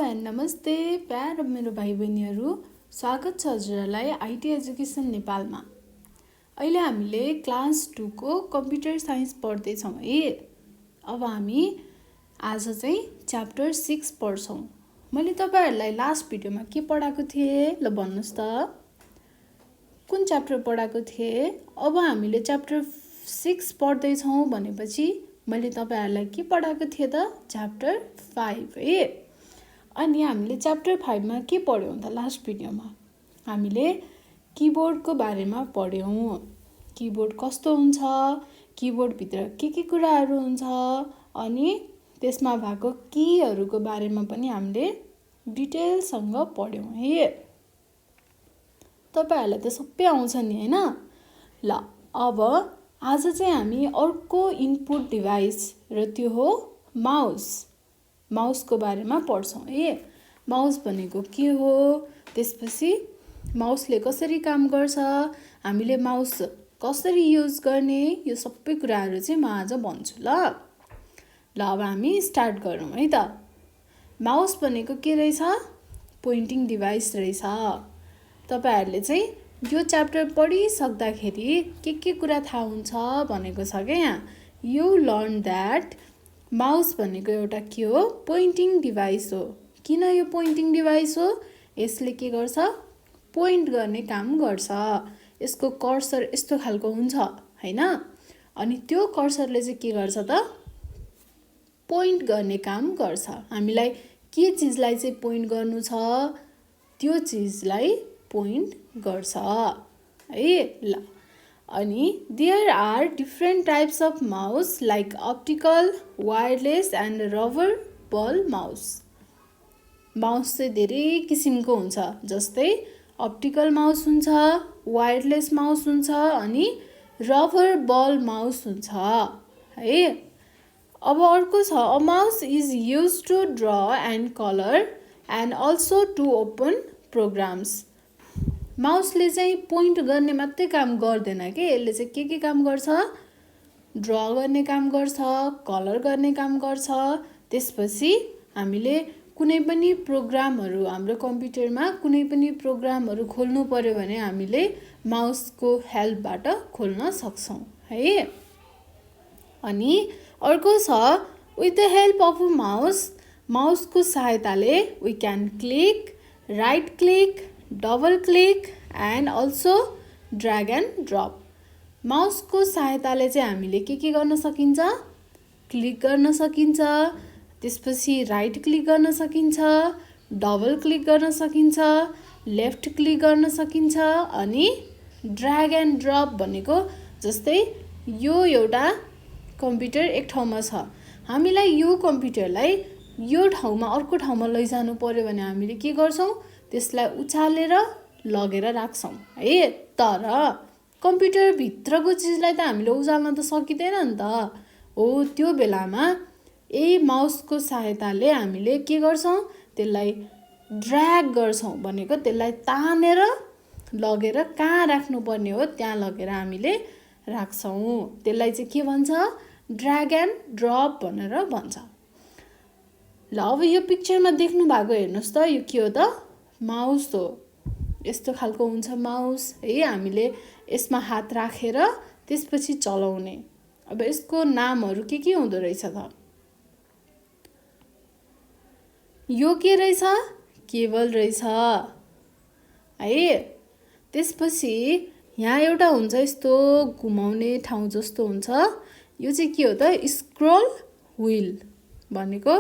And नमस्ते प्यार मेरो भाइ बहिनीहरू, स्वागत छ हजुरहरूलाई आइटी एजुकेसन नेपालमा। अहिले हामीले क्लास 2 को कम्प्युटर साइन्स पढ्दैछौँ है। अब हामी आज चाहिँ च्याप्टर 6 पढ्छौँ। मैले तपाईहरुलाई लास्ट भिडियोमा के पढाएको थिएँ ल भन्नुस् त, कुन च्याप्टर पढाएको थिएँ? अब हामीले च्याप्टर 6 पढ्दैछौँ भनेपछि मैले तपाईहरुलाई के पढाएको थिएँ त? च्याप्टर 5 है। अनि हामीले च्याप्टर 5 मा के पढ्यौं त? लास्ट भिडियोमा हामीले किबोर्डको बारेमा पढ्यौं। किबोर्ड कस्तो हुन्छ, किबोर्ड भित्र के कुराहरू हुन्छ, अनि त्यसमा भएको कीहरूको बारेमा पनि हामीले डिटेलसँग पढ्यौं है। तपाईहरुलाई त सबै आउँछ नि हैन? ल अब आज चाहिँ हामी अर्को इनपुट डिभाइस र त्यो हो माउस। माउसको बारेमा पढ्छौं है। माउस भनेको के हो, त्यसपछि माउसले कसरी काम गर्छ, हामीले माउस कसरी युज गर्ने, यो सबै कुराहरू चाहिँ म आज भन्छु ल। अब हामी स्टार्ट गरौँ है त। माउस भनेको के रहेछ? पोइन्टिङ डिभाइस रहेछ। तपाईहरुले चाहिँ यो च्याप्टर पढिसक्दाखेरि के कुरा थाहा हुन्छ भनेको छ के यहाँ। यु लर्न दैट माउस भनेको एउटा के हो? पोइन्टिङ डिभाइस हो। किन यो पोइन्टिङ डिभाइस हो? यसले के गर्छ? पोइन्ट गर्ने काम गर्छ। यसको कर्सर यस्तो खालको हुन्छ हैन? अनि त्यो कर्सरले चाहिँ के गर्छ त? पोइन्ट गर्ने काम गर्छ। हामीलाई के चीजलाई चाहिँ पोइन्ट गर्नु छ, त्यो चीजलाई पोइन्ट गर्छ है। ल अनि there are different types of mouse like optical, wireless and rubber ball mouse. Mouse चाहिँ धेरै किसिमको हुन्छ, जस्तै अप्टिकल माउस हुन्छ, वायरलेस माउस हुन्छ, अनि रबर बल माउस हुन्छ है। अब अर्को छ, a mouse is used to draw and colour and also to open programs. माउसले चाहिँ पोइन्ट गर्ने मात्रै काम गर्दैन के, यसले चाहिँ के काम गर्छ? ड्र गर्ने काम गर्छ, कलर गर्ने काम गर्छ। त्यसपछि हामीले कुनै पनि प्रोग्रामहरू हाम्रो कम्प्युटरमा कुनै पनि प्रोग्रामहरू खोल्नु पर्यो भने हामीले माउसको हेल्पबाट खोल्न सक्छौं है। अनि अर्को छ, with the help of mouse, माउसको सहायताले we can click, right click, double click and also drag and drop. माउसको सहायताले चाहिँ हामीले के गर्न सकिन्छ? क्लिक गर्न सकिन्छ, त्यसपछि राइट क्लिक गर्न सकिन्छ, डबल क्लिक गर्न सकिन्छ, लेफ्ट क्लिक गर्न सकिन्छ, अनि ड्र्याग एन्ड ड्रप भनेको जस्तै यो एउटा कम्प्युटर एक ठाउँमा छ, हामीलाई यो कम्प्युटरलाई यो ठाउँमा अर्को ठाउँमा लैजानु पर्यो भने हामीले के गर्छौं? त्यसलाई उचालेर लगेर राख्छौं है। तर कम्प्युटर भित्रको चीजलाई त हामीले उचाल्न त सकिदैन नि त। हो, त्यो बेलामा यही माउसको सहायताले हामीले के गर्छौं? त्यसलाई ड्र्याग गर्छौं, भनेको त्यसलाई तानेर लगेर कहाँ राख्नुपर्ने हो त्यहाँ लगेर हामीले राख्छौं। त्यसलाई चाहिँ के भन्छ? ड्र्याग एन्ड ड्रप भनेर भन्छ। ल अब यो पिक्चरमा देख्नु भएको हेर्नुस् त, यो के हो त? माउस हो। यस्तो खालको हुन्छ माउस है। हामीले यसमा हात राखेर त्यसपछि चलाउने। अब यसको नामहरू के हुँदो रहेछ त? यो के रहेछ? केबल रहेछ है। त्यसपछि यहाँ एउटा हुन्छ यस्तो घुमाउने ठाउँ जस्तो हुन्छ, यो चाहिँ के हो त? स्क्रोल व्हील भनेको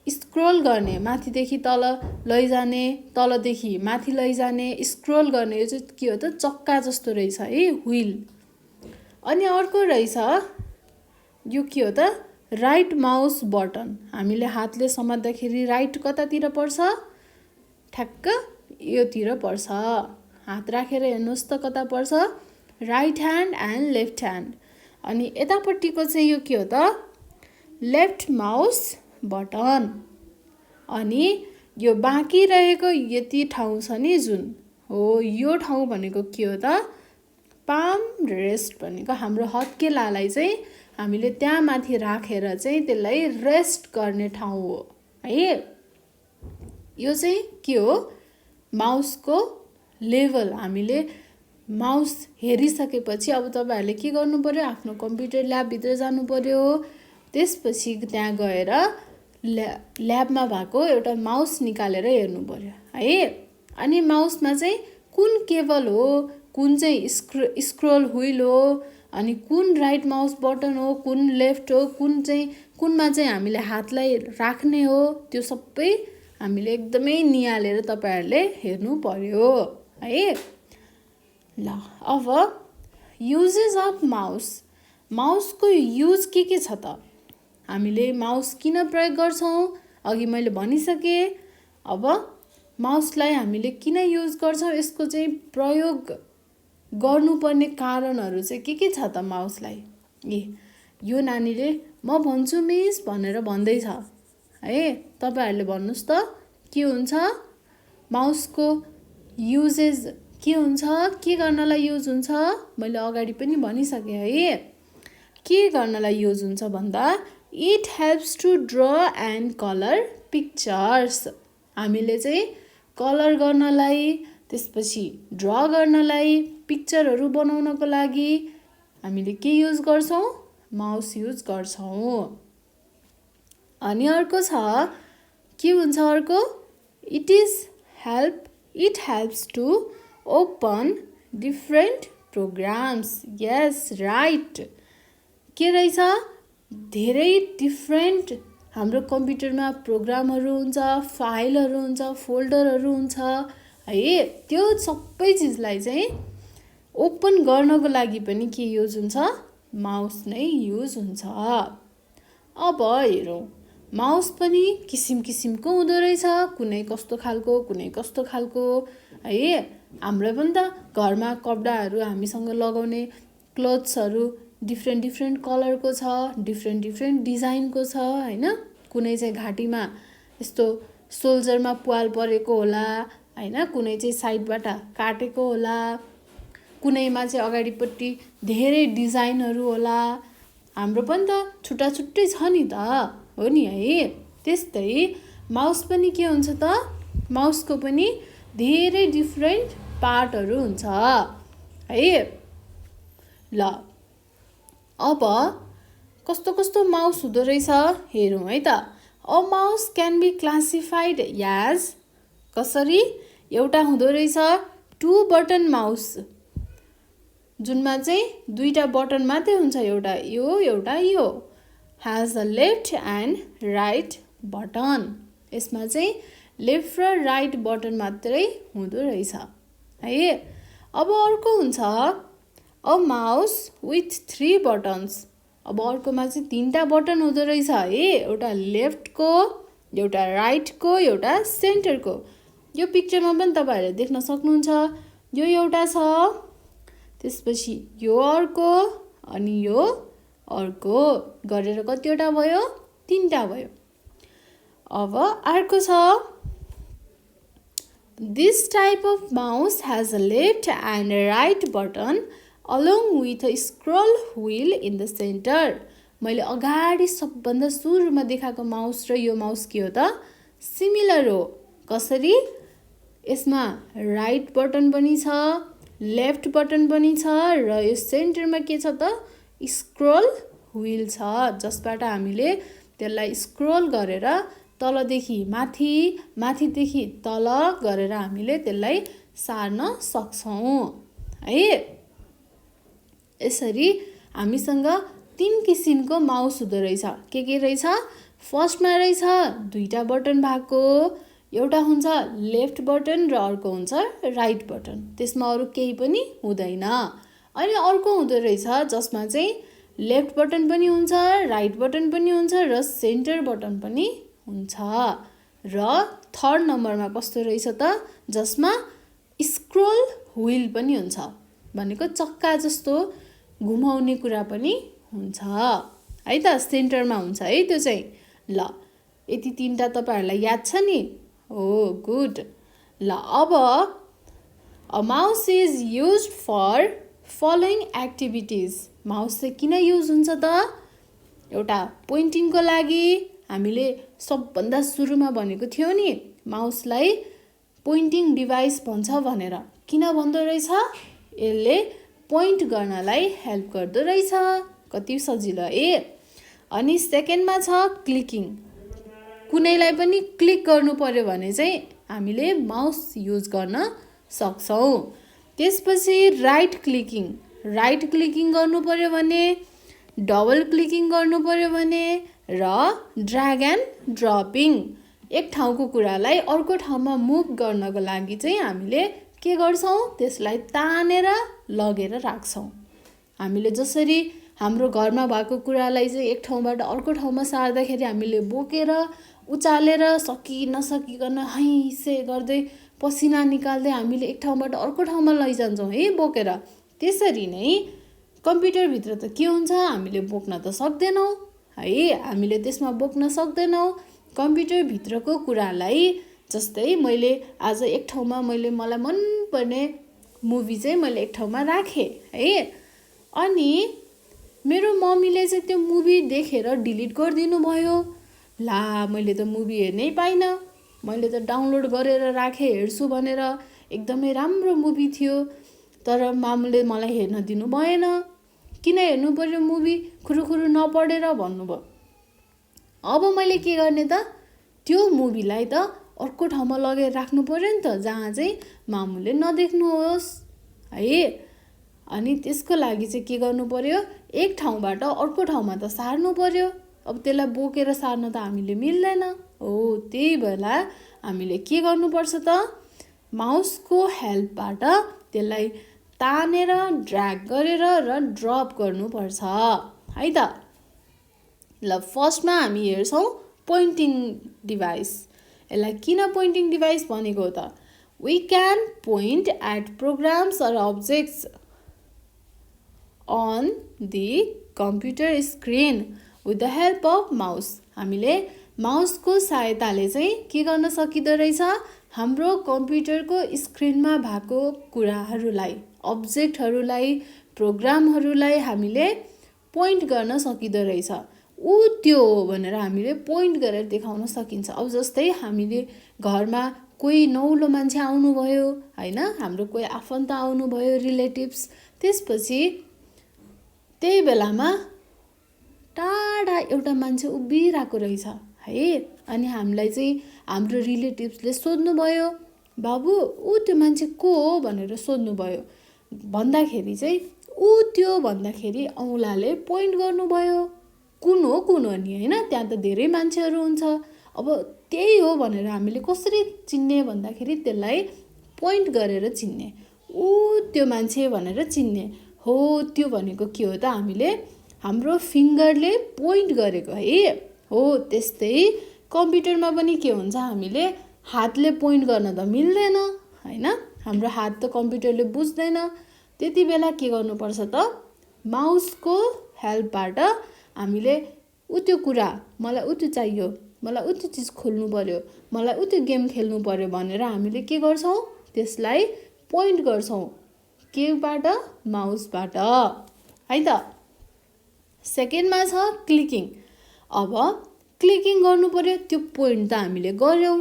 स्क्रोल गर्ने, माथिदेखि तल लैजाने, तलदेखि माथि लैजाने, स्क्रोल गर्ने। यो चाहिँ के हो त? चक्का जस्तो रहेछ है, व्हील। अनि अर्को रहेछ, यो के हो त? Right mouse button. हामीले हातले समात्दाखेरि राइट कतातिर पर्छ? ठ्याक्क योतिर पर्छ। हात राखेर हेर्नुस् त कता पर्छ? Right hand and left hand. अनि यतापट्टिको चाहिँ यो के हो त? Left mouse button. अनि यो बाँकी रहेको यति ठाउँ छ नि जुन हो, यो ठाउँ भनेको के हो त? पाम रेस्ट भनेको हाम्रो हत्केलालाई चाहिँ हामीले त्यहाँ माथि राखेर चाहिँ त्यसलाई रेस्ट गर्ने ठाउँ हो है। यो चाहिँ के हो, माउसको लेभल। हामीले माउस हेरिसकेपछि अब तपाईँहरूले के गर्नु पर्यो, आफ्नो कम्प्युटर ल्याबभित्र जानु पर्यो। त्यसपछि त्यहाँ गएर ल्याबमा भएको एउटा माउस निकालेर हेर्नु पर्यो है। अनि माउसमा चाहिँ कुन केबल हो, कुन चाहिँ स्क्रोल व्हिल हो, अनि कुन राइट माउस बटन हो, कुन लेफ्ट हो, कुनमा चाहिँ हामीले हातलाई राख्ने हो, त्यो सबै हामीले एकदमै निहालेर तपाईँहरूले हेर्नु पर्यो है। ल अब युजेस अफ माउस। माउसको युज के छ त? हामीले माउस किन प्रयोग गर्छौँ अघि मैले भनिसकेँ। अब माउसलाई हामीले किन युज गर्छौँ, यसको चाहिँ प्रयोग गर्नुपर्ने कारणहरू चाहिँ के छ त माउसलाई? यो नानीले म भन्छु मिस भनेर भन्दैछ है। तपाईँहरूले भन्नुहोस् त के हुन्छ माउसको युजेस, के हुन्छ, के गर्नलाई युज हुन्छ? मैले अगाडि पनि भनिसकेँ है। के गर्नलाई युज हुन्छ भन्दा it helps to draw and colour pictures. हामीले चाहिँ कलर गर्नलाई, त्यसपछि ड्र गर्नलाई, पिक्चरहरू बनाउनको लागि हामीले के युज गर्छौँ? माउस युज गर्छौँ। अनि अर्को छ, के हुन्छ अर्को? It helps to open different programs. Yes right. के रहेछ? धेरै डिफ्रेन्ट हाम्रो कम्प्युटरमा प्रोग्रामहरू हुन्छ, फाइलहरू हुन्छ, फोल्डरहरू हुन्छ है। त्यो सबै चिजलाई चाहिँ ओपन गर्नको लागि पनि के युज हुन्छ? माउस नै युज हुन्छ। अब हेरौँ, माउस पनि किसिम किसिमको हुँदो रहेछ, कुनै कस्तो खालको, कुनै कस्तो खालको है। हाम्रो पनि त घरमा कपडाहरू हामीसँग लगाउने क्लोथ्सहरू डिफ्रेन्ट कलरको छ, डिफ्रेन्ट डिजाइनको छ होइन। कुनै चाहिँ घाँटीमा यस्तो सोल्जरमा प्वाल परेको होला होइन, कुनै चाहिँ साइडबाट काटेको होला, कुनैमा चाहिँ अगाडिपट्टि धेरै डिजाइनहरू होला। हाम्रो पनि त छुट्टै छ नि त, हो नि है। त्यस्तै माउस पनि के हुन्छ त? माउसको पनि धेरै डिफ्रेन्ट पार्टहरू हुन्छ है। ल अब कस्तो माउस हुँदो रहेछ हेरौँ है त। A mouse can be classified as, कसरी? एउटा हुँदो रहेछ 2 बटन माउस, जुनमा चाहिँ 2टा बटन मात्रै हुन्छ, एउटा यो एउटा यो। has a left and right button. यसमा चाहिँ लेफ्ट र राइट बटन मात्रै हुँदो रहेछ है। अब अर्को हुन्छ अ माउस विथ 3 बटन्स। अब अर्कोमा चाहिँ 3टा बटन हुँदो रहेछ है, एउटा लेफ्टको, एउटा राइटको, एउटा सेन्टरको। यो पिक्चरमा पनि तपाईँहरूले देख्न सक्नुहुन्छ। यो एउटा छ, त्यसपछि यो अर्को, अनि यो अर्को गरेर कतिवटा भयो? 3टा भयो। अब अर्को छ, this type of mouse has a left and right button along with a scroll wheel in the center. मैले अगाडि सबभन्दा सुरुमा देखाएको माउस र यो माउस के हो त? सिमिलर हो। कसरी? यसमा राइट बटन पनि छ, लेफ्ट बटन पनि छ, र यो सेन्टरमा के छ त? स्क्रोल व्हील छ, जसबाट हामीले त्यसलाई स्क्रोल गरेर तलदेखि माथि, माथिदेखि तल गरेर हामीले त्यसलाई सार्न सक्छौँ है। यसरी हामीसँग 3 किसिमको माउस हुँदो रहेछ। के रहेछ? फर्स्टमा रहेछ 2टा बटन भएको, एउटा हुन्छ लेफ्ट बटन र अर्को हुन्छ राइट बटन। त्यसमा अरू केही पनि हुँदैन। अनि अर्को हुँदो रहेछ जसमा चाहिँ लेफ्ट बटन पनि हुन्छ, राइट बटन पनि हुन्छ र सेन्टर बटन पनि हुन्छ। र थर्ड नम्बरमा कस्तो रहेछ त? जसमा स्क्रोल व्हील पनि हुन्छ, भनेको चक्का जस्तो घुमाउने कुरा पनि हुन्छ है त। सेन्टरमा हुन्छ है त्यो चाहिँ। ल यति 3टा तपाईँहरूलाई याद छ नि? हो गुड। ल अब a mouse is used for following activities. Mouse चाहिँ किन युज हुन्छ त? एउटा पोइन्टिङको लागि हामीले सबभन्दा सुरुमा भनेको थियौँ नि माउसलाई पोइन्टिङ डिभाइस भन्छ भनेर। किन भन्दो रहेछ? यसले पोइन्ट गर्नलाई हेल्प गर्दो रहेछ। कति सजिलो है। अनि सेकेन्डमा छ क्लिकिङ। कुनैलाई पनि क्लिक गर्नु पर्यो भने चाहिँ हामीले माउस युज गर्न सक्छौँ। त्यसपछि राइट क्लिकिङ। राइट क्लिकिङ गर्नु पर्यो भने, डबल क्लिकिङ गर्नु पर्यो भने र ड्र्याग एन्ड ड्रपिङ। एक ठाउँको कुरालाई अर्को ठाउँमा मुभ गर्नको लागि चाहिँ हामीले के गर्छौँ? त्यसलाई तानेर लगेर राख्छौँ। हामीले जसरी हाम्रो घरमा भएको कुरालाई चाहिँ एक ठाउँबाट अर्को ठाउँमा सार्दाखेरि हामीले बोकेर उचालेर सकि नसकिकन हैसे गर्दै पसिना निकाल्दै हामीले एक ठाउँबाट अर्को ठाउँमा लैजान्छौँ है बोकेर। त्यसरी नै कम्प्युटरभित्र त के हुन्छ? हामीले बोक्न त सक्दैनौँ है। हामीले त्यसमा बोक्न सक्दैनौँ कम्प्युटरभित्रको कुरालाई। जस्तै मैले आज एक ठाउँमा मलाई मनपर्ने मुभी चाहिँ मैले एक ठाउँमा राखेँ है। अनि मेरो मम्मीले चाहिँ त्यो मुभी देखेर डिलिट गरिदिनु भयो। ला मैले त मुभी हेर्नै पाइनँ। मैले त डाउनलोड गरेर राखेँ हेर्छु भनेर, एकदमै राम्रो मुभी थियो। तर मामुले मलाई हेर्न दिनु भएन। किन हेर्नु पर्यो मुभी? खुरुखुरु नपढेर भन्नुभयो। अब मैले के गर्ने त? त्यो मुभीलाई त अर्को ठाउँमा लगेर राख्नु पर्यो नि त, जहाँ चाहिँ मामुले नदेख्नुहोस् है। अनि त्यसको लागि चाहिँ के गर्नु पर्यो? एक ठाउँबाट अर्को ठाउँमा त सार्नु पर्यो। अब त्यसलाई बोकेर सार्न त हामीले मिल्दैन हो। त्यही बेला हामीले के गर्नुपर्छ त? माउसको हेल्पबाट त्यसलाई तानेर ड्र्याग गरेर र ड्रप गर्नुपर्छ है त। ल फर्स्टमा हामी हेर्छौँ पोइन्टिङ डिभाइस। यसलाई किन पोइन्टिङ डिभाइस भनेको त? We can point at programs or objects on the computer screen with the help of mouse. हामीले माउसको सहायताले चाहिँ के गर्न सकिँदो रहेछ? हाम्रो कम्प्युटरको स्क्रिनमा भएको कुराहरूलाई, अब्जेक्टहरूलाई, प्रोग्रामहरूलाई हामीले पोइन्ट गर्न सकिँदो रहेछ। ऊ त्यो हो भनेर हामीले पोइन्ट गरेर देखाउन सकिन्छ। अब जस्तै हामीले घरमा कोही नौलो मान्छे आउनुभयो होइन, हाम्रो कोही आफन्त आउनुभयो, रिलेटिभ्स। त्यसपछि त्यही बेलामा टाढा एउटा मान्छे उभिरहेको रहेछ है। अनि हामीलाई चाहिँ हाम्रो रिलेटिभ्सले सोध्नुभयो, बाबु ऊ त्यो मान्छे को हो भनेर सोध्नुभयो। भन्दाखेरि चाहिँ ऊ त्यो भन्दाखेरि औँलाले पोइन्ट गर्नुभयो। कुन हो नि होइन, त्यहाँ त धेरै मान्छेहरू हुन्छ। अब त्यही हो भनेर हामीले कसरी चिन्ने भन्दाखेरि त्यसलाई पोइन्ट गरेर चिन्ने। ऊ त्यो मान्छे भनेर चिन्ने हो। त्यो भनेको के हो त? हामीले हाम्रो फिङ्गरले पोइन्ट गरेको है हो। त्यस्तै कम्प्युटरमा पनि के हुन्छ? हामीले हातले पोइन्ट गर्न त मिल्दैन होइन, हाम्रो हात त कम्प्युटरले बुझ्दैन। त्यति बेला के गर्नुपर्छ त? माउसको हेल्पबाट हामीले ऊ त्यो कुरा, मलाई ऊ त्यो चाहियो, मलाई ऊ त्यो चिज खोल्नु पर्यो, मलाई ऊ त्यो गेम खेल्नु पर्यो भनेर हामीले के गर्छौँ? त्यसलाई पोइन्ट गर्छौँ। केबाट? माउसबाट है त। सेकेन्डमा छ क्लिकिङ। अब क्लिकिङ गर्नु पर्यो, त्यो पोइन्ट त हामीले गऱ्यौँ।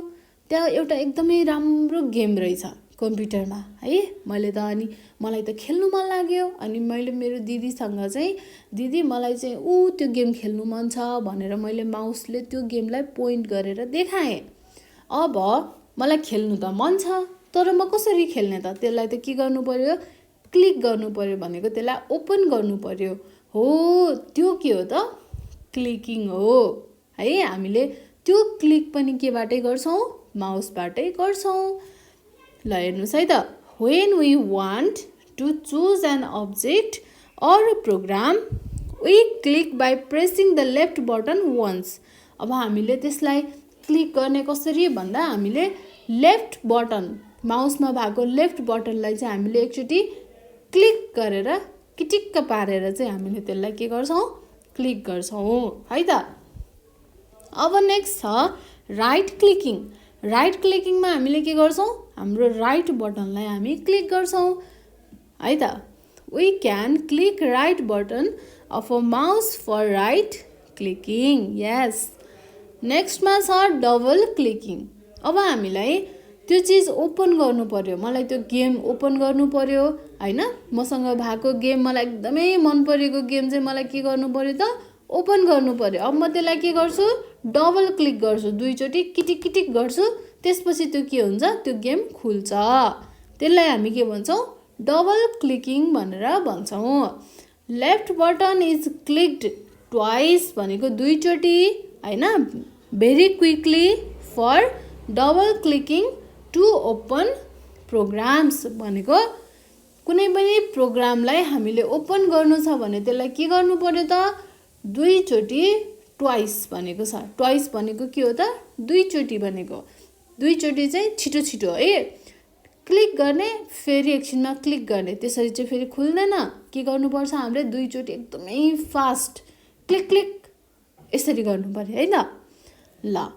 त्यहाँ एउटा एकदमै राम्रो गेम रहेछ कम्प्युटरमा है। अनि मलाई त खेल्नु मन लाग्यो। अनि मैले मेरो दिदीसँग चाहिँ, दिदी मलाई चाहिँ ऊ त्यो गेम खेल्नु मन छ भनेर मैले माउसले त्यो गेमलाई पोइन्ट गरेर देखाएँ। अब मलाई खेल्नु त मन छ, तर म कसरी खेल्ने त? त्यसलाई त के गर्नु पर्यो? क्लिक गर्नु पर्यो भनेको त्यसलाई ओपन गर्नु पर्यो हो। त्यो के हो त? क्लिकिङ हो है। हामीले त्यो क्लिक पनि केबाटै गर्छौँ? माउसबाटै गर्छौँ। ल हेर्नुहोस् है त। When we want to choose an object or a program, we click by pressing the left button once. अब हामीले त्यसलाई क्लिक गर्ने कसरी भन्दा हामीले लेफ्ट बटन, माउसमा भएको लेफ्ट बटनलाई चाहिँ हामीले एकचोटि क्लिक गरेर किटिक्क पारेर चाहिँ हामीले त्यसलाई के गर्छौँ? क्लिक गर्छौँ है त। अब नेक्स्ट छ राइट क्लिकिङ। राइट क्लिकिङमा हामीले के गर्छौँ? हाम्रो राइट बटनलाई हामी क्लिक गर्छौँ है त। We can click right button of a mouse for right clicking. Yes, नेक्स्टमा छ डबल क्लिकिङ। अब हामीलाई त्यो चिज ओपन गर्नु पर्यो, मलाई त्यो गेम ओपन गर्नु पर्यो होइन। मसँग भएको गेम, मलाई एकदमै मन परेको गेम चाहिँ मलाई के गर्नु पर्यो त, ओपन गर्नु पर्यो। अब म त्यसलाई के गर्छु, डबल क्लिक गर्छु, दुईचोटि किटिक किटिक गर्छु, त्यसपछि त्यो के हुन्छ, त्यो गेम खुल्छ। त्यसलाई हामी के भन्छौँ, डबल क्लिकिङ भनेर भन्छौँ। Left button is clicked twice भनेको दुईचोटि होइन, very quickly for double clicking to open programs भनेको कुनै पनि प्रोग्रामलाई हामीले ओपन गर्नु छ भने त्यसलाई के गर्नु पर्यो त, दुईचोटि, ट्वाइस भनेको छ। ट्वाइस भनेको के हो त, दुईचोटि भनेको, दुईचोटि चाहिँ छिटो छिटो है, क्लिक गर्ने फेरि एकछिनमा क्लिक गर्ने, त्यसरी चाहिँ फेरि खुल्दैन। के गर्नुपर्छ हामीले, दुईचोटि एकदमै फास्ट क्लिक क्लिक यसरी गर्नु पर्यो है त। ल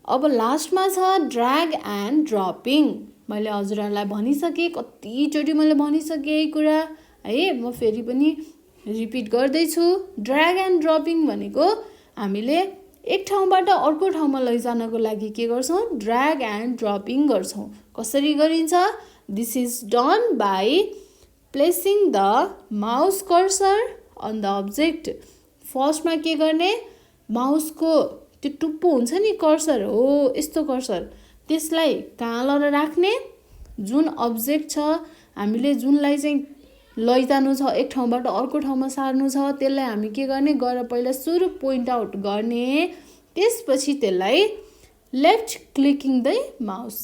अब लास्टमा छ ड्र्याग एन्ड ड्रपिङ। मैले हजुरहरूलाई भनिसकेँ, कतिचोटि मैले भनिसकेँ यही कुरा है, म फेरि पनि रिपिट गर्दैछु। ड्र्याग एन्ड ड्रपिङ भनेको हामीले एक ठाउँबाट अर्को ठाउँमा लैजानको लागि के गर्छौँ, ड्र्याग एन्ड ड्रपिङ गर्छौँ। कसरी गरिन्छ, this is done by placing the mouse cursor on the object. फर्स्टमा के गर्ने, माउसको त्यो टुप्पो हुन्छ नि, कर्सर हो यस्तो कर्सर, त्यसलाई कहाँ लगेर राख्ने, जुन अब्जेक्ट छ हामीले जुनलाई चाहिँ लैजानु छ, एक ठाउँबाट अर्को ठाउँमा सार्नु छ, त्यसलाई हामी के गर्ने, गएर पहिला सुरु पोइन्ट आउट गर्ने, त्यसपछि त्यसलाई लेफ्ट क्लिकिङ द माउस।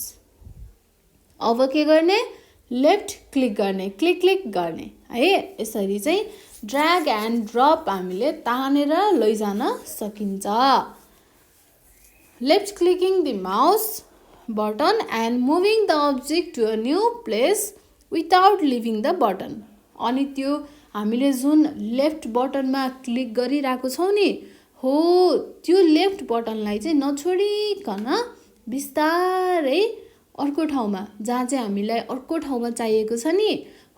अब के गर्ने, लेफ्ट क्लिक गर्ने, क्लिक क्लिक गर्ने है। यसरी चाहिँ ड्र्याग एन्ड ड्रप हामीले तानेर लैजान सकिन्छ। Left clicking the mouse button and moving the object to a new place without leaving the button. अनि त्यो हामीले जुन लेफ्ट बटनमा क्लिक गरिरहेको छौँ नि, हो त्यो लेफ्ट बटनलाई चाहिँ नछोडिकन बिस्तारै अर्को ठाउँमा, जहाँ चाहिँ हामीलाई अर्को ठाउँमा चाहिएको छ नि,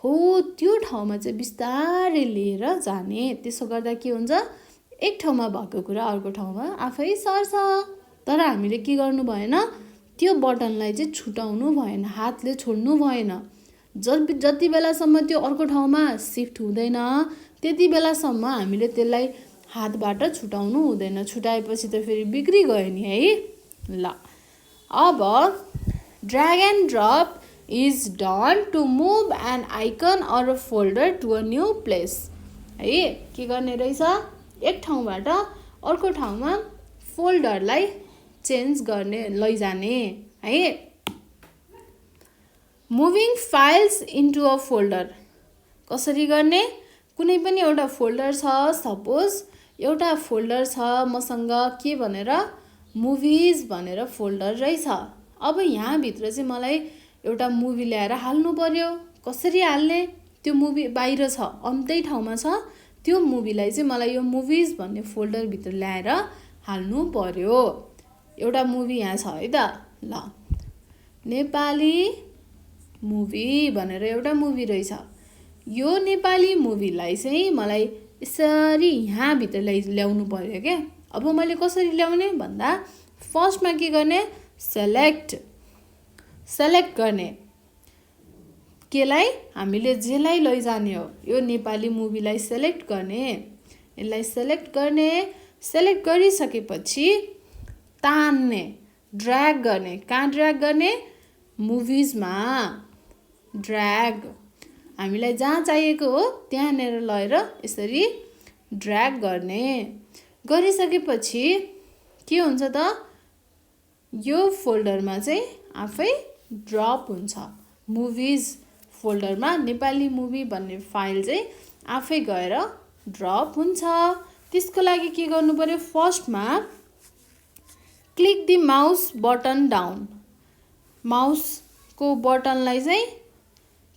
हो त्यो ठाउँमा चाहिँ बिस्तारै लिएर जाने। त्यसो गर्दा के हुन्छ, एक ठाउँमा भएको कुरा अर्को ठाउँमा आफै सर्छ। तर हामीले के गर्नु भएन, त्यो बटनलाई चाहिँ छुटाउनु भएन, हातले छोड्नु भएन। जति बेलासम्म त्यो अर्को ठाउँमा सिफ्ट हुँदैन त्यति बेलासम्म हामीले त्यसलाई हातबाट छुटाउनु हुँदैन। छुटाएपछि त फेरि बिग्रिगयो नि है। ल अब drag and drop is done to move an icon or a folder to a new place है। के गर्ने रहेछ, एक ठाउँबाट अर्को ठाउँमा फोल्डरलाई चेन्ज गर्ने, लैजाने है। Moving files into a folder कसरी गर्ने, कुनै पनि एउटा फोल्डर छ, सपोज एउटा फोल्डर छ मसँग के भनेर, मुभिज भनेर फोल्डर रहेछ। अब यहाँभित्र चाहिँ मलाई एउटा मुभी ल्याएर हाल्नु पर्यो। कसरी हाल्ने, त्यो मुभी बाहिर छ, अन्तै ठाउँमा छ, त्यो मुभीलाई चाहिँ मलाई यो मुभिज भन्ने फोल्डरभित्र ल्याएर हाल्नु पर्यो। एउटा मुभी यहाँ छ है त, ल नेपाली मुभी भनेर एउटा मुभी रहेछ। यो नेपाली मुभीलाई चाहिँ मलाई यसरी यहाँभित्र ल्याउनु पर्यो क्या। अब मैले कसरी ल्याउने भन्दा, फर्स्टमा के गर्ने, सेलेक्ट गर्ने, केलाई, हामीले जेलाई लैजाने हो, यो नेपाली मुभीलाई सेलेक्ट गर्ने, यसलाई सेलेक्ट गर्ने। सेलेक्ट गरिसकेपछि तान्ने, ड्र्याग गर्ने, कहाँ ड्र्याग गर्ने, मुभिजमा ड्र्याग, हामीलाई जहाँ चाहिएको हो त्यहाँनिर लगेर यसरी ड्र्याग गर्ने। गरिसकेपछि के हुन्छ त, यो फोल्डरमा चाहिँ आफै ड्रप हुन्छ। मुभिज फोल्डरमा नेपाली मुभी भन्ने फाइल चाहिँ आफै गएर ड्रप हुन्छ। त्यसको लागि के गर्नु पर्यो, फर्स्टमा click the mouse button down, माउसको बटनलाई चाहिँ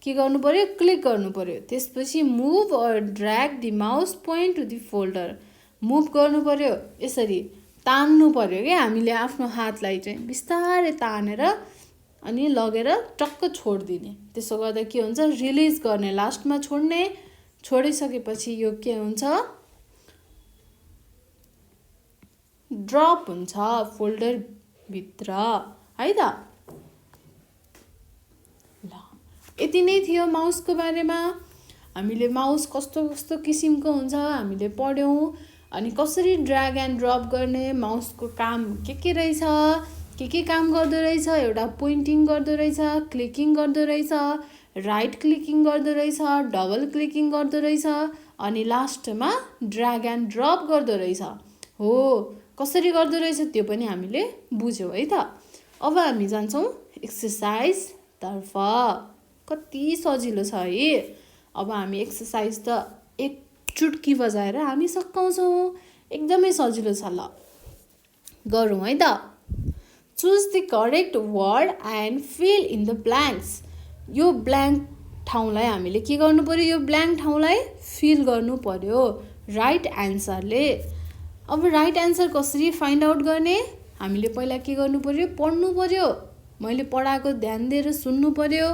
के गर्नु पर्यो, क्लिक गर्नु पर्यो। त्यसपछि move or drag the mouse point to the folder, move गर्नु पर्यो, यसरी तान्नु पर्यो क्या हामीले आफ्नो हातलाई चाहिँ बिस्तारै तानेर अनि लगेर टक्क छोडिदिने। त्यसो गर्दा के हुन्छ, रिलिज गर्ने, लास्टमा छोड्ने। छोडिसकेपछि यो के हुन्छ, ड्रप हुन्छ फोल्डरभित्र है त। ल यति नै थियो माउसको बारेमा। हामीले माउस कस्तो कस्तो किसिमको हुन्छ हामीले पढ्यौँ, अनि कसरी ड्र्याग एन्ड ड्रप गर्ने, माउसको काम के रहेछ, के काम गर्दो रहेछ। एउटा पोइन्टिङ गर्दो रहेछ, क्लिकिङ गर्दो रहेछ, राइट क्लिकिङ गर्दो रहेछ, डबल क्लिकिङ गर्दो रहेछ, अनि लास्टमा ड्र्याग एन्ड ड्रप गर्दो रहेछ। हो कसरी गर्दो रहेछ त्यो पनि हामीले बुझ्यौँ है त। अब हामी जान्छौँ एक्सर्साइज तर्फ। कति सजिलो छ है। अब हामी एक्सर्साइज त एक चुटकी बजाएर हामी सकाउँछौँ। एकदमै सजिलो छ। ल गरौँ है त। Choose the correct word and fill in the blanks. यो ब्ल्याङ्क ठाउँलाई हामीले के गर्नु पर्यो, यो ब्ल्याङ्क ठाउँलाई फिल गर्नु पर्यो राइट एन्सरले। अब राइट एन्सर कसरी फाइन्ड आउट गर्ने, हामीले पहिला के गर्नु पर्यो, पढ्नु पर्यो। मैले पढाएको ध्यान दिएर सुन्नु पर्यो,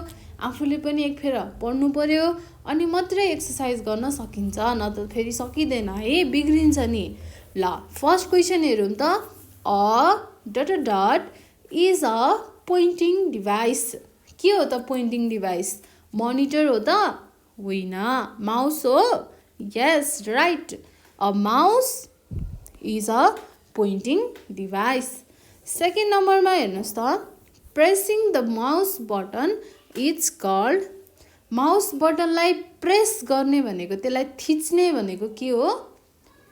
आफूले पनि एकफेर पढ्नु पर्यो, अनि मात्रै एक्सर्साइज गर्न सकिन्छ, न त फेरि सकिँदैन है, बिग्रिन्छ नि। ल फर्स्ट क्वेसन हेरौँ त। A dot dot is a pointing device. के हो त पोइन्टिङ डिभाइस? मोनिटर हो त? होइन। माउस हो? Yes right. A mouse is a pointing device. Second नम्बरमा हेर्नुहोस् त। Pressing the mouse button is called. Mouse बटनलाई प्रेस गर्ने भनेको, त्यसलाई थिच्ने भनेको के हो?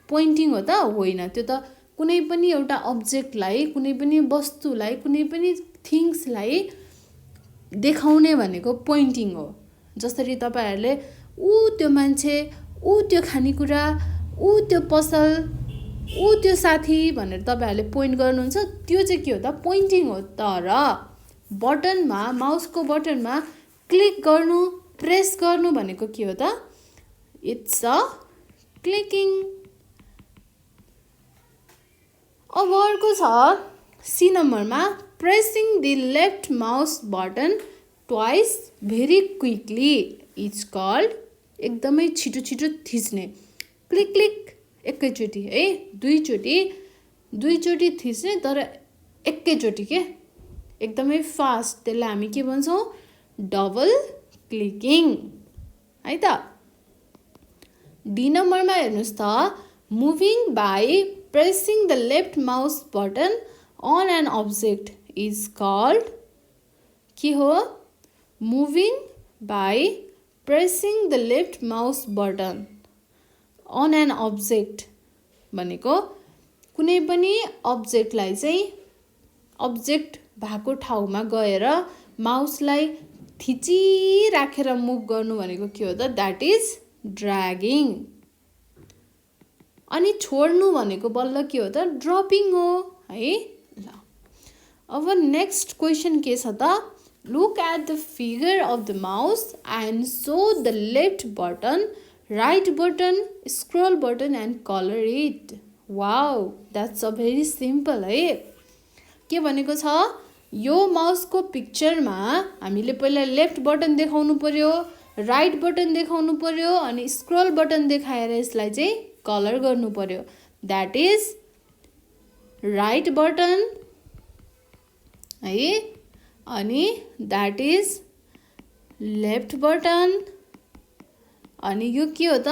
पोइन्टिङ हो त? होइन। त्यो त कुनै पनि एउटा अब्जेक्टलाई, कुनै पनि वस्तुलाई, कुनै पनि थिङ्सलाई देखाउने भनेको पोइन्टिङ हो। जसरी तपाईँहरूले ऊ त्यो मान्छे, ऊ त्यो खानेकुरा, ऊ त्यो पसल, ऊ त्यो साथी भनेर तपाईँहरूले पोइन्ट गर्नुहुन्छ, त्यो चाहिँ के हो त? पोइन्टिङ हो। तर बटनमा, माउसको बटनमा क्लिक गर्नु, प्रेस गर्नु भनेको के हो त? It's a clicking. अब अर्को छ सी नम्बरमा। Pressing the left mouse button twice very quickly is called. एकदमै छिटो छिटो थिच्ने, क्लिक क्लिक एकैचोटि है, दुईचोटि थिच्ने, तर एकैचोटि के, एकदमै फास्ट, त्यसलाई हामी के भन्छौँ? डबल क्लिकिङ है त। डी नम्बरमा हेर्नुहोस् त। Moving by pressing the left mouse button on an object is called. के हो? Moving by pressing the left mouse button on an object भनेको कुनै पनि अब्जेक्टलाई चाहिँ अब्जेक्ट भएको ठाउँमा गएर माउसलाई थिचिराखेर मुभ गर्नु भनेको के हो त? That is dragging. अनि छोड्नु भनेको बल्ल के हो त? ड्रपिङ हो है। ल अब नेक्स्ट क्वेसन के छ त? Look at the figure of the mouse and show the left button, right button, scroll button and colour it. Wow, that's a very simple है। के भनेको छ? यो माउसको पिक्चरमा हामीले पहिला लेफ्ट बटन देखाउनु पर्यो, राइट बटन देखाउनु पर्यो, अनि स्क्रोल बटन देखाएर यसलाई चाहिँ कलर गर्नु पर्यो। द्याट इज राइट बटन है, अनि द्याट इज लेफ्ट बटन, अनि यो के हो त?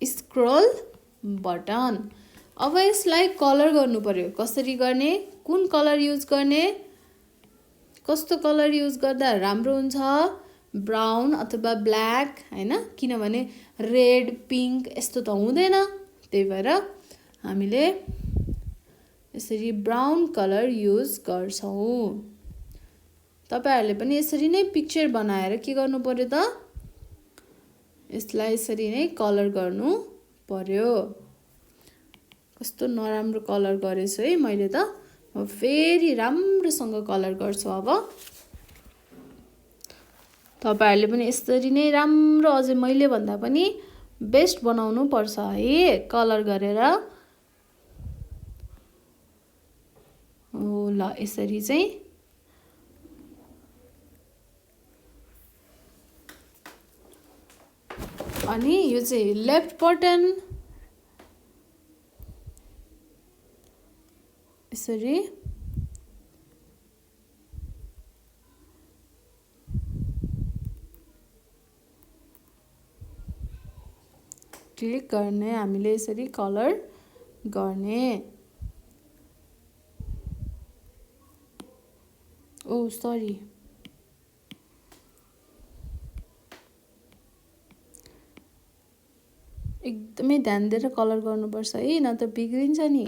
Scroll button. अब यसलाई कलर गर्नु पर्यो। कसरी गर्ने? कुन कलर युज गर्ने? कस्तो कलर युज गर्दा राम्रो हुन्छ? ब्राउन अथवा ब्ल्याक हैन, किनभने रेड, पिङ्क यस्तो त हुँदैन। त्यही भएर हामीले यसरी ब्राउन कलर युज गर्छौँ। तपाईहरूले पनि यसरी नै पिक्चर बनाएर के गर्नु पर्यो त? यसलाई यसरी नै कलर गर्नु पर्यो। कस्तो नराम्रो कलर गरेछु है मैले त। फेरि राम्रोसँग कलर गर्छु। अब तपाईहरूले पनि यसरी नै राम्रो, अझै मैले भन्दा पनि बेस्ट बनाउनु पर्छ है कलर गरेर। ल यसरी चाहिँ अनि यो चाहिँ लेफ्ट बटन, यसरी क्लिक गर्ने, हामीले यसरी कलर गर्ने। ओ सरी, एकदमै ध्यान दिएर कलर गर्नुपर्छ है, न त बिग्रिन्छ नि।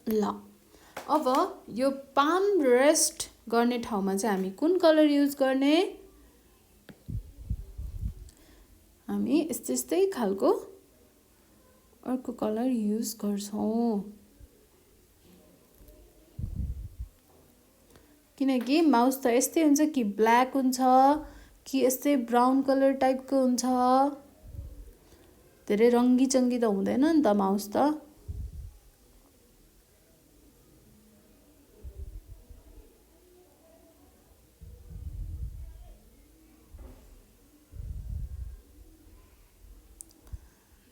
ल अब यो पाम रेस्ट गर्ने ठाउँमा चाहिँ हामी कुन कलर युज गर्ने? हामी यस्तै खालको अर्को कलर युज गर्छौं, किनकि माउस त यस्तै हुन्छ कि ब्ल्याक हुन्छ कि यस्तै ब्राउन कलर टाइपको हुन्छ, धेरै रङ्गी चङ्गी त हुँदैन नि त माउस त।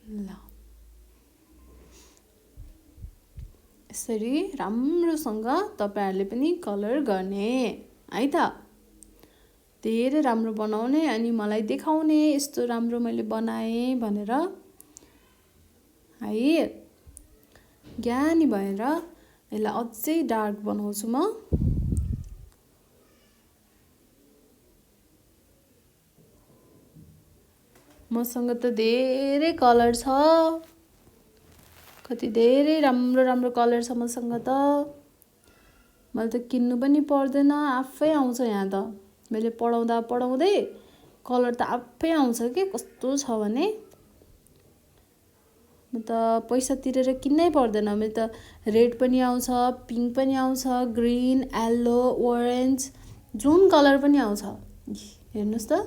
ल यसरी राम्रोसँग तपाईहरुले पनि कलर गर्ने है त, धेरै राम्रो बनाउने अनि मलाई देखाउने यस्तो राम्रो मैले बनाएँ भनेर है। ज्ञानी भएर यसलाई अझै डार्क बनाउँछु म। मसँग त धेरै कलर छ, कति धेरै राम्रो राम्रो कलर छ मसँग त। मैले त किन्नु पनि पर्दैन, आफै आउँछ यहाँ त। मैले पढाउँदा पढाउँदै कलर त आफै आउँछ के, कस्तो छ भने म त पैसा तिरेर किन्नै पर्दैन। मैले त रेड पनि आउँछ, पिङ्क पनि आउँछ, ग्रीन, येल्लो, ओरेन्ज, जुन कलर पनि आउँछ। हेर्नुस् त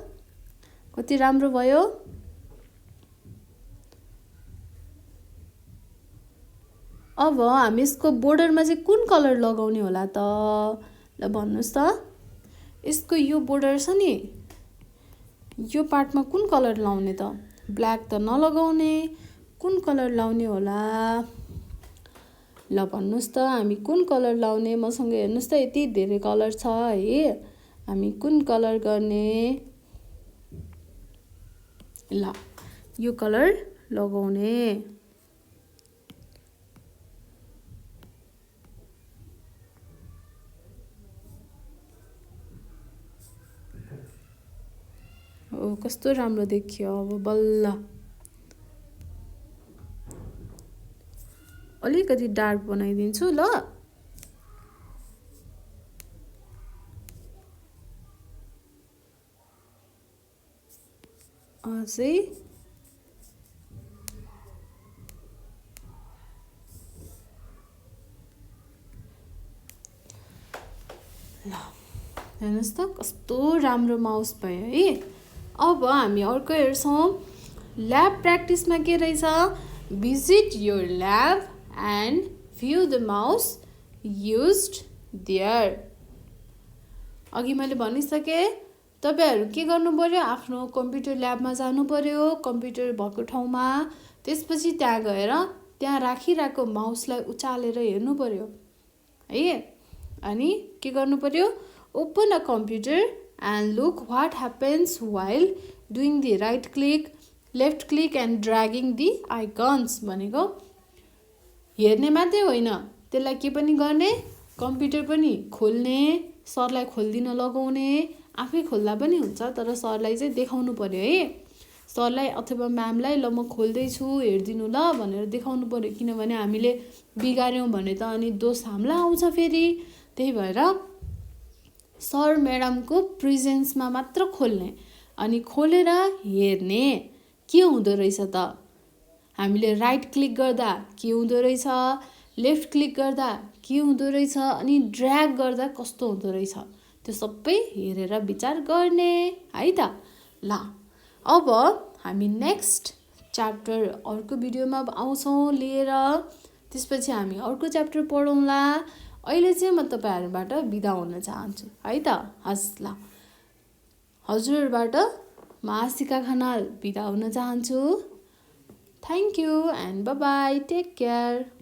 कति राम्रो भयो। अब हामी यसको बोर्डरमा चाहिँ कुन कलर लगाउने होला त? ल भन्नुस् त। यसको यो बोर्डर छ नि, यो पार्टमा कुन कलर लाउने त? ब्ल्याक त नलगाउने, कुन कलर लाउने होला? ल भन्नुस् त, हामी कुन कलर लाउने? मसँग हेर्नुस् त यति धेरै कलर छ है, हामी कुन कलर गर्ने? ल यो कलर लगाउने। ओ कस्तो राम्रो देखियो। अब बल्ल अलिकति डार्क बनाइदिन्छु ल। अझै ल हेर्नुस् त कस्तो राम्रो माउस भयो है। अब हामी अर्को हेर्छौं, ल्याब प्र्याक्टिसमा के रहेछ? Visit your lab and view the mouse used there. अघि मैले भनिसकेँ, तपाईहरु के गर्नु पर्यो? आफ्नो कम्प्युटर ल्याबमा जानु पर्यो, कम्प्युटर भएको ठाउँमा। त्यसपछि त्यहाँ गएर त्यहाँ राखिरहेको माउसलाई उचालेर हेर्नु पर्यो है। अनि के गर्नु पर्यो? Open a computer and look what happens while doing the right click, left click and dragging the icons। भनेको हेर्ने मात्रै होइन, त्यसलाई के पनि गर्ने? कम्प्युटर पनि खोल्ने, सरलाई खोल्दिन लगाउने, आफै खोल्दा पनि हुन्छ, तर सरलाई चाहिँ देखाउनु पर्यो है। सरलाई अथवा म्यामलाई ल म खोल्दैछु हेरिदिनु ल भनेर देखाउनु पर्यो, किनभने हामीले बिगार्यौं भने त अनि दोष हामीलाई आउँछ फेरि। त्यही भएर सर म्याडमको प्रेजेन्समा मात्र खोल्ने अनि खोलेर हेर्ने के हुँदो रहेछ त। हामीले राइट क्लिक गर्दा के हुँदो रहेछ, लेफ्ट क्लिक गर्दा के हुँदो रहेछ, अनि ड्र्याग गर्दा कस्तो हुँदो रहेछ, त्यो सबै हेरेर विचार गर्ने है त। ल अब हामी नेक्स्ट च्याप्टर अर्को भिडियोमा आउँछौँ लिएर। त्यसपछि हामी अर्को च्याप्टर पढौँला। अहिले चाहिँ म तपाईँहरूबाट बिदा हुन चाहन्छु है त। हस् ल, हजुरहरूबाट म आशिका खनाल बिदा हुन चाहन्छु। Thank you and bye bye, take care.